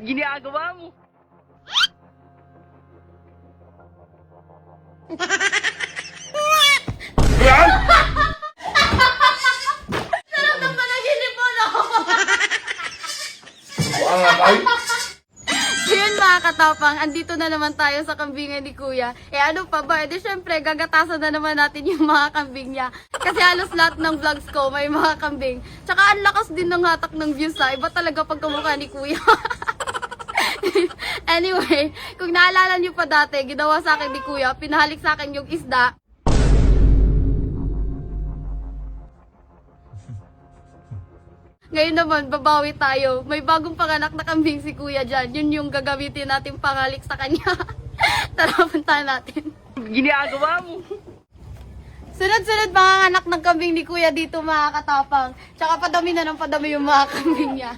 ginagawa mo? Sarap ng panaginip mo, no? So yun mga katapang, andito na naman tayo sa kambingan ni Kuya. Ano pa ba? Syempre, gagatasan na naman natin yung mga kambing niya. Kasi halos lahat ng vlogs ko may mga kambing. Tsaka ang lakas din ng hatak ng views ha. Iba talaga pag kamukha ni Kuya. Anyway, kung naalala niyo pa dati, ginawa sa akin ni Kuya, pinahalik sa akin yung isda. Ngayon naman, babawi tayo. May bagong panganak na kambing si Kuya dyan. Yun yung gagamitin natin pangalik sa kanya. Tara, puntahan natin. Ginagawa mo? Sunod-sunod mga anak ng kambing ni Kuya dito mga katapang. Tsaka padami na ng padami yung mga kambing niya.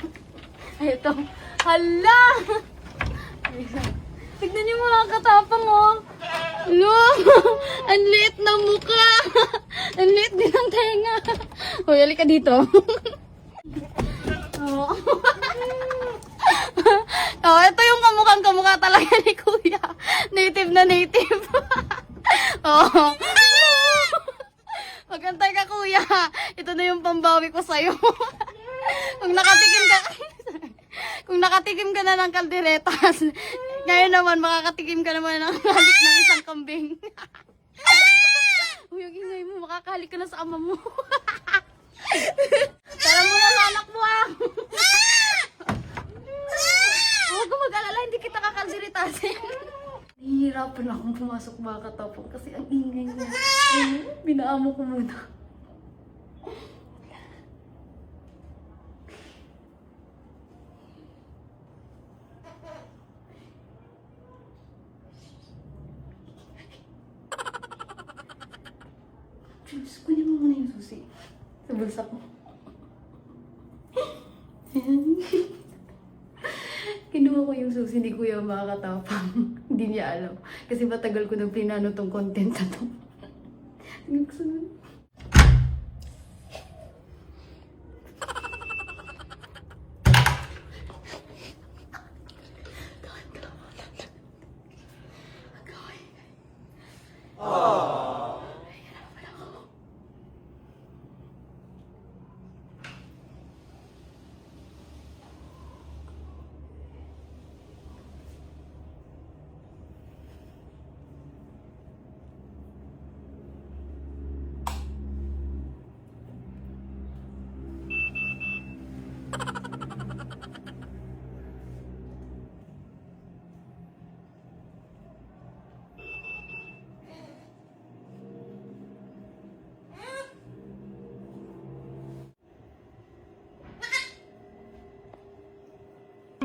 Ito. Hala! Tignan niyo mga katapang oh. Hala! Ang liit ng mukha. Ang liit din ng tenga. Hoy, halika dito. Oh. Oh, ito yung kamukhang-kamukha talaga ni Kuya. Native na native. Oh. Magantay ka, Kuya. Ito na yung pambawi ko sa'yo. Kung nakatikim ka na ng kalderetas, ngayon naman makakatikim ka naman ng halik ng isang kambing. Uy, yung ingay mo, makakahalik ka na sa ama mo. Tara mo na sa anak mo ah! Huwag ka mag-alala, hindi kita kakalderetasin. Nahihirapan akong pumasok mga katapang kasi ang ingay niya. Binaamo ko muna. Diyos, kunin mo muna yung susi. Sa bulsa ko. Kinuha ko yung susi ni Kuya mga katapang. Hindi niya alam. Kasi matagal ko nang plinano tong content na to.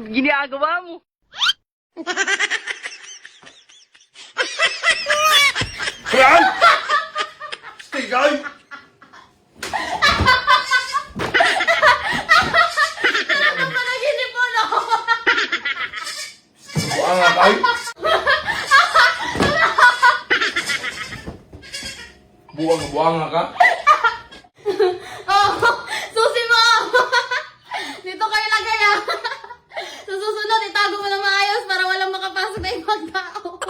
Ginagawa mo? Yan! Stay guy! Sarap ng panaginip mo, no? Buang nga tayo! Buang nga ka? Oh, susi mo! Dito kayo lagay ah! Sa susunod, itago mo na maayos para walang makapasok na ibang tao.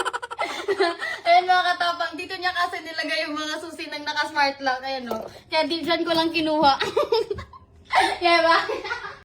Ayan mga katapang, dito niya kasi nilagay yung mga susi ng naka-smart lock. Ayan o. Kaya di dyan ko lang kinuha. Kaya ba?